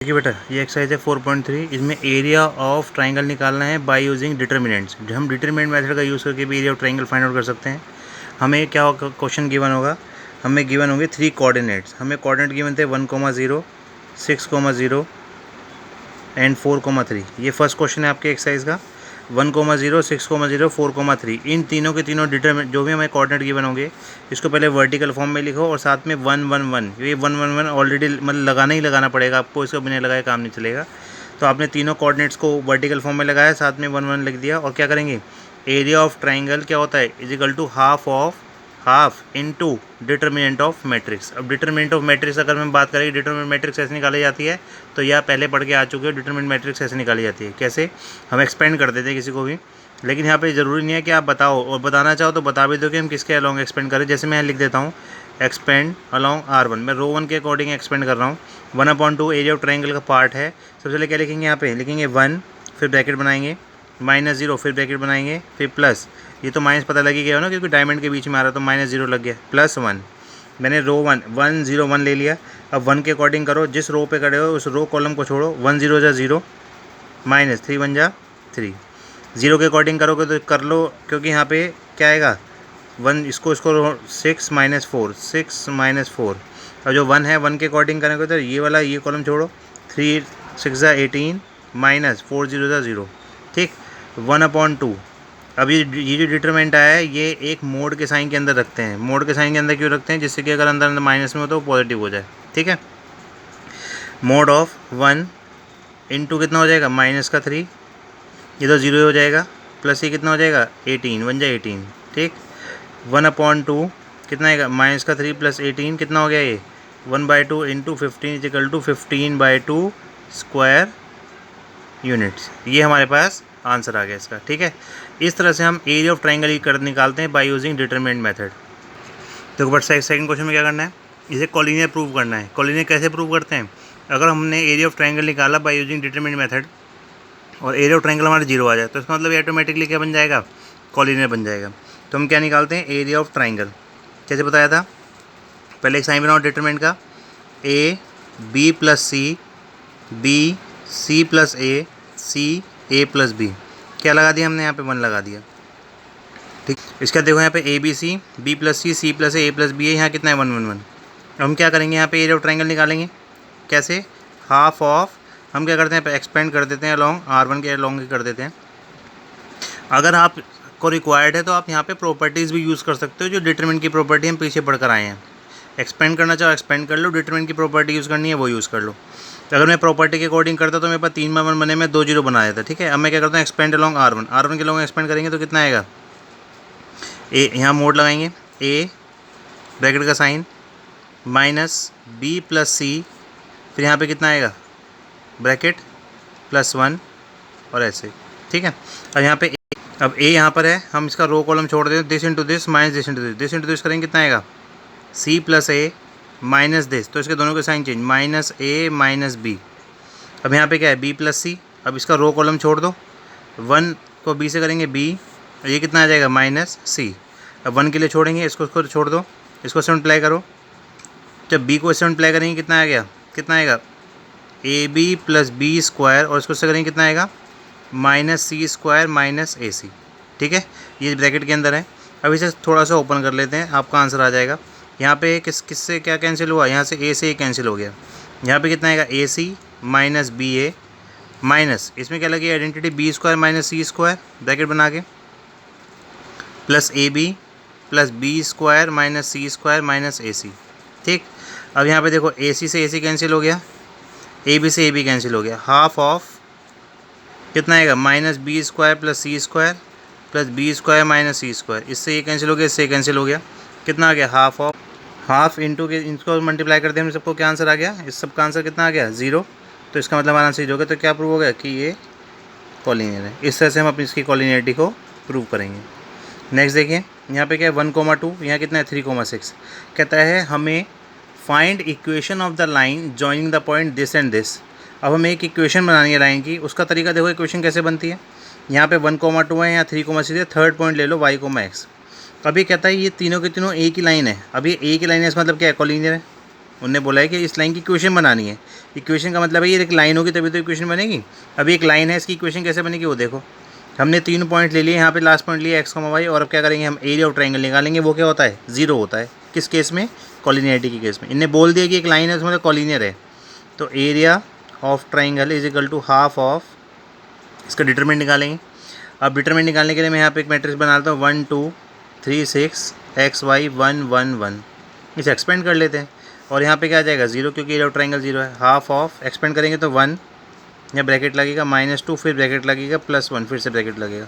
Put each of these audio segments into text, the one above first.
देखिए बेटा, ये एक्सरसाइज है 4.3। इसमें एरिया ऑफ ट्राइंगल निकालना है बाय यूजिंग डिटर्मिनेंट्स। हम डिटर्मिनेंट मेथड का यूज़ करके भी area of triangle find out कर सकते हैं। हमें क्या होगा, क्वेश्चन गिवन होगा, हमें गिवन होंगे 3 कोऑर्डिनेट्स। हमें कोऑर्डिनेट गिवन थे 1,0, 6,0 एंड 4,3। ये फर्स्ट क्वेश्चन है आपके एक्सरसाइज का। 1,0, 6,0, 4,3 इन तीनों के तीनों डिटर्मिन जो भी हमें कोऑर्डिनेट गिवन होंगे, इसको पहले वर्टिकल फॉर्म में लिखो और साथ में 1,1,1। ये 1,1,1 ऑलरेडी मतलब लगाना ही लगाना पड़ेगा आपको, इसको बिना लगाए काम नहीं चलेगा। तो आपने तीनों कोऑर्डिनेट्स को वर्टिकल फॉर्म में लगाया, साथ में 1,1 लिख दिया। और क्या करेंगे, एरिया ऑफ ट्राइंगल क्या होता है, is equal to half into determinant of matrix. अब डिटर्मिनेंट ऑफ मैट्रिक्स अगर मैं बात करें, डिटर्मिनेंट मैट्रिक्स ऐसे निकाली जाती है, तो यह पहले पढ़ के आ चुके हो। डिटर्मिनेंट मैट्रिक्स ऐसे निकाली जाती है, कैसे हम एक्सपेंड कर देते हैं किसी को भी, लेकिन यहाँ पे ज़रूरी नहीं है कि आप बताओ, और बताना चाहो तो बता भी दो कि हम किसके अलॉन्ग एक्सपेंड करें। जैसे मैं यहाँ लिख देता हूँ एक्सपेंड अलॉन्ग R1, मैं रो 1 के अकॉर्डिंग एक्सपेंड कर रहा हूँ। 1/2 एरिया ऑफ ट्राइंगल का पार्ट है। सबसे पहले क्या लिखेंगे, यहाँ पे लिखेंगे 1, फिर ब्रैकेट बनाएंगे, -0, फिर ब्रैकेट बनाएंगे, फिर प्लस, ये तो माइनस पता लगी गया हो ना क्योंकि डायमंड के बीच में आ रहा, तो -0 लग गया, +1। मैंने रो 1 ले लिया। अब 1 के अकॉर्डिंग करो, जिस रो पे खड़े हो उस रो कॉलम को छोड़ो। 1 0 जा 0, -3 1 जा 3। 0 के अकॉर्डिंग करोगे तो कर लो, क्योंकि यहाँ पे क्या आएगा 1, इसको 6 -4 और जो 1 है 1 के अकॉर्डिंग करेंगे तो ये वाला ये कॉलम छोड़ो। 3 6 जा 18, -4 0 जा 0, ठीक। 1/2। अब ये जो डिटरमिनेंट आया है, ये एक मोड के साइन के अंदर रखते हैं। मोड के साइन के अंदर क्यों रखते हैं, जिससे कि अगर अंदर अंदर माइनस में हो तो पॉजिटिव हो जाए, ठीक है। मोड ऑफ 1 इंटू कितना हो जाएगा, -3, ये तो 0 हो जाएगा, प्लस ये कितना हो जाएगा 18, 1 जा 18, ठीक। 1/2 कितना आएगा, -3 + 18 कितना हो गया, ये 1/2 into 15 is equal to 15/2 square units. ये हमारे पास आंसर आ गया इसका, ठीक है। इस तरह से हम एरिया ऑफ ट्राइंगल कर निकालते हैं बाय यूजिंग डिटरमिनेंट मेथड। तो बट सेकंड क्वेश्चन में क्या करना है, इसे कॉलिनियर प्रूव करना है। कॉलिनियर कैसे प्रूव करते हैं, अगर हमने एरिया ऑफ ट्राइंगल निकाला बाय यूजिंग डिटरमिनेंट मेथड और एरिया ऑफ ट्राइंगल हमारा 0 आ जाए, तो इसका मतलब ऑटोमेटिकली क्या बन जाएगा, कॉलिनियर बन जाएगा। तो हम क्या निकालते हैं, एरिया ऑफ ट्राइंगल। कैसे बताया था, पहले एक साइन बनाओ डिटरमिनेंट का, AB + C, BC + A, CA + B। क्या लगा दिया हमने, यहाँ पे 1 लगा दिया, ठीक। इसका देखो यहाँ पे ABC, B + C, C + A + B है, यहाँ कितना है 1 1 1। अब हम क्या करेंगे, यहाँ पे एरिया ऑफ ट्राइंगल निकालेंगे। कैसे, हाफ ऑफ, हम क्या करते हैं एक्सपेंड कर देते हैं अलॉन्ग R1 के अलॉन्ग कर देते हैं। अगर आपको रिक्वायर्ड है तो आप यहाँ पे प्रॉपर्टीज़ भी यूज़ कर सकते हो, जो डिटरमिनेंट की प्रॉपर्टी हम पीछे पढ़कर आए हैं। एक्सपेंड करना चाहो एक्सपेंड कर लो, डिटरमिनेंट की प्रॉपर्टी यूज़ करनी है वो यूज़ कर लो। तो अगर मैं प्रॉपर्टी के अकॉर्डिंग करता तो मेरे पास 3/1 बने, मैं 2 0 बना देता, ठीक है। अब मैं क्या करता हूँ, एक्सपेंड अलॉन्ग R1 के अलॉन्ग एक्सपेंड करेंगे तो कितना आएगा, यहाँ मोड लगाएंगे, A ब्रैकेट का साइन -B + C, फिर यहाँ पे कितना आएगा ब्रैकेट +1 और ऐसे, ठीक है। अब यहाँ पे अब A यहाँ पर है, हम इसका रो कॉलम छोड़ देते, this into this minus this into this, this into this करेंगे कितना आएगा, C + A माइनस दिस, तो इसके दोनों के साइन चेंज, -A - B। अब यहाँ पे क्या है B + C, अब इसका रो कॉलम छोड़ दो, 1 को B से करेंगे B, ये कितना आ जाएगा -C। अब 1 के लिए छोड़ेंगे, इसको छोड़ दो, इसको 7 अप्लाई करो, जब B को 7 अप्लाई करेंगे कितना आ गया, कितना आएगा AB + B स्क्वायर, और इसको से करेंगे कितना आएगा -C² - AC, ठीक है। ये ब्रैकेट के अंदर है। अब इसे थोड़ा सा ओपन कर लेते हैं, आपका आंसर आ जाएगा। यहाँ पे किससे क्या कैंसिल हुआ, यहाँ से A से कैंसिल हो गया। यहाँ पे कितना आएगा AC - BA माइनस, इसमें क्या लगी आइडेंटिटी B² - C² ब्रैकेट बना के, plus AB + B² - C² - AC, ठीक। अब यहाँ पे देखो AC से AC कैंसिल हो गया, AB से AB कैंसिल हो गया, हाफ ऑफ कितना आएगा -B² + C² + B² - C², इससे ये कैंसिल हो गया, इससे कैंसिल हो गया, कितना आ गया हाफ इंटू के इसको मल्टीप्लाई करते हैं हम, सबको क्या आंसर आ गया, इस सब का आंसर कितना आ गया 0। तो इसका मतलब हमारा आंसर 0 हो गया। तो क्या प्रूव हो गया कि ये कॉलिनियर है। इस तरह से हम अपनी इसकी कॉलिनियरिटी को प्रूव करेंगे। नेक्स्ट देखिए, यहाँ पे क्या है 1,2, यहाँ कितना है 3,6। कहता है हमें find equation of the line joining the point this and this. अब हमें एक इक्वेशन बनानी है लाइन की, उसका तरीका देखो इक्वेशन कैसे बनती है। यहाँ पे 1,2 है, यहाँ 3,6 है, थर्ड पॉइंट ले लो y, x। अभी कहता है ये तीनों के तीनों एक ही लाइन है। अभी एक ही लाइन है, इसका मतलब क्या है, कॉलिनियर है। उन्होंने बोला है कि इस लाइन की इक्वेशन बनानी है। इक्वेशन का मतलब है ये एक लाइन होगी तभी तो इक्वेशन बनेगी। अभी एक लाइन है, इसकी इक्वेशन कैसे बनेगी वो देखो। हमने 3 पॉइंट ले लिए, यहाँ पे लास्ट पॉइंट लिया x, y, और अब क्या करेंगे हम एरिया ऑफ ट्राइंगल निकालेंगे। वो क्या होता है, 0 होता है। किस केस में, कॉलिनियरिटी के केस में। इनने बोल दिया कि एक लाइन है उसमें कॉलिनियर है, तो area of triangle is equal to half of, इसका डिटरमिनेंट निकालेंगे। अब डिटरमिनेंट निकालने के लिए मैं यहाँ पे एक मैट्रिक्स बनाता हूँ 1 2 3 6 x y 1 1 1। इसे एक्सपेंड कर लेते हैं और यहाँ पे क्या आ जाएगा 0, क्योंकि एरिया ऑफ ट्राइंगल 0 है। हाफ ऑफ, एक्सपेंड करेंगे तो 1, यहाँ ब्रैकेट लगेगा, -2, फिर ब्रैकेट लगेगा, +1, फिर से ब्रैकेट लगेगा।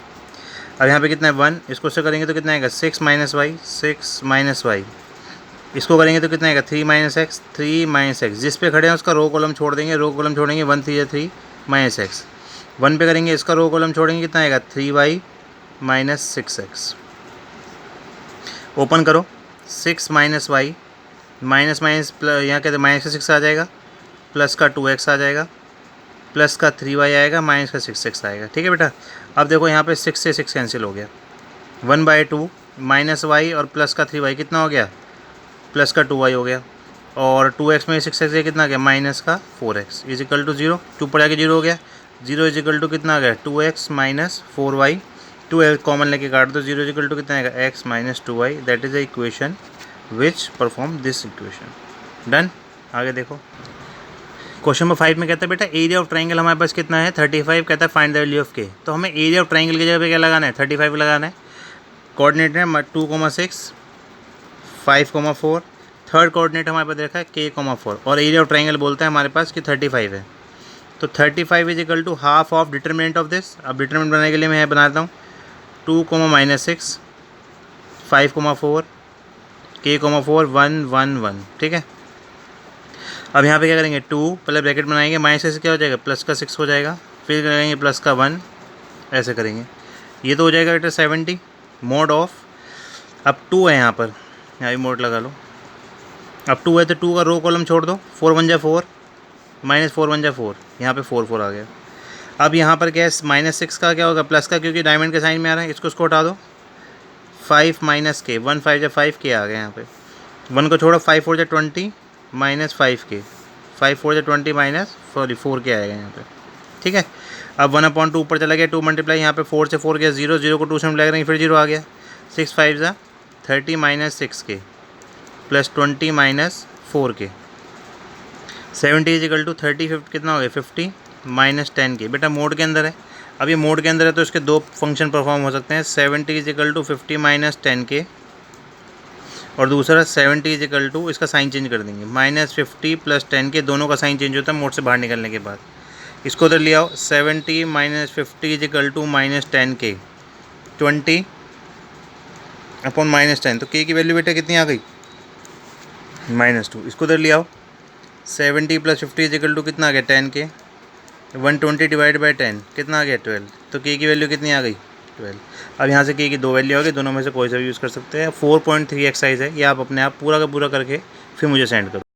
अब यहाँ पे कितना है 1, इसको से करेंगे तो कितना आएगा 6 - y, 6 - y। इसको करेंगे तो कितना आएगा 3 - x, 3 - x। जिस पे खड़े हैं उसका रो कॉलम छोड़ देंगे, रो कॉलम छोड़ेंगे 1 3 3 - x। 1 पे करेंगे इसका रो कॉलम छोड़ेंगे, कितना आएगा 3y - 6x। ओपन करो, 6 - y, माइनस माइनस यहाँ कहते हैं माइनस का 6 आ जाएगा, प्लस का 2x आ जाएगा, प्लस का 3y आएगा, माइनस का 6x आएगा। ठीक है बेटा। अब देखो यहाँ पे 6 से 6 कैंसिल हो गया, 1/2 -y और प्लस का 3y कितना हो गया, प्लस का 2y हो गया, और 2x में 6x है कितना आ गया, माइनस का 4x इज इक्वल टू 0। 2 पढ़ा के 0 हो गया, 0 इज इक्वल टू कितना आ गया 2x - 4y। 2 कॉमन लेके काट दो, 0 इज इक्वल टू कितना आएगा x - 2y। That is the equation which perform this equation. Done. आगे देखो, क्वेश्चन नंबर 5 में कहता है बेटा एरिया ऑफ ट्राइंगल हमारे पास कितना है 35। कहता है find the value of k। तो हमें एरिया ऑफ ट्राइंगल की जगह पे क्या लगाना है 35 लगाना है। कोऑर्डिनेट है 2,6 5,4। थर्ड कोऑर्डिनेट हमारे पास देखा है k,4 और एरिया ऑफ ट्राइंगल बोलता है हमारे पास कि 35 है। तो 35 is equal to half of determinant of this. अब डिटरमिनेंट बनाने के लिए मैं बनाता हूँ 2, -6 5,4 k,4 1 1 1। ठीक है। अब यहाँ पे क्या करेंगे 2 पहले ब्रैकेट बनाएंगे, माइनस से क्या हो जाएगा प्लस का 6 हो जाएगा, फिर करेंगे प्लस का 1, ऐसे करेंगे। ये तो हो जाएगा बेटा 70 मोड ऑफ। अब 2 है यहाँ पर, यहाँ भी मोड लगा लो। अब 2 है तो 2 का रो कॉलम छोड़ दो, 4 1 4 -4 1 4, यहाँ पे 4 4 आ गया। अब यहाँ पर क्या है -6 का क्या होगा प्लस का, क्योंकि डायमंड के साइन में आ रहा है, इसको हटा दो। 5 - k 1 5 5 k आ गया यहाँ पे। 1 को छोड़ो, 5 4 20 -5k, 5 4 20 4k आएगा यहाँ पे। ठीक है। अब 1/2 ऊपर चला गया, 2 मल्टीप्लाई यहाँ पे 4 से 4 गया 0, 0 को 2 से मल्टीप्लाई करेंगे फिर 0 आ गया। 6 5 30 -6k plus 20 -4k। 70 is equal to 30 50 कितना हो गया 50 -10k। बेटा मोड के अंदर है, अब ये मोड के अंदर है तो इसके दो फंक्शन परफॉर्म हो सकते हैं। 70 इज इक्वल टू 50 -10k और दूसरा 70 इज इक्वल टू, इसका साइन चेंज कर देंगे, -50 + 10k। दोनों का साइन चेंज होता है मोड से बाहर निकलने के बाद। इसको उधर ले आओ, 70 - 50 is equal to -10k 20 upon -10। तो k की वैल्यू बेटा कितनी आ गई -2। इसको उधर ले आओ, 70 + 50 इज इक्वल टू कितना आ गया 10k, 120 / 10 कितना आ गया 12। तो k की वैल्यू कितनी आ गई 12। अब यहाँ से k की 2 वैल्यू आ गई, दोनों में से कोई सा भी यूज़ कर सकते हैं। 4.3 एक्सरसाइज है, ये आप अपने आप पूरा का पूरा करके फिर मुझे सेंड करो।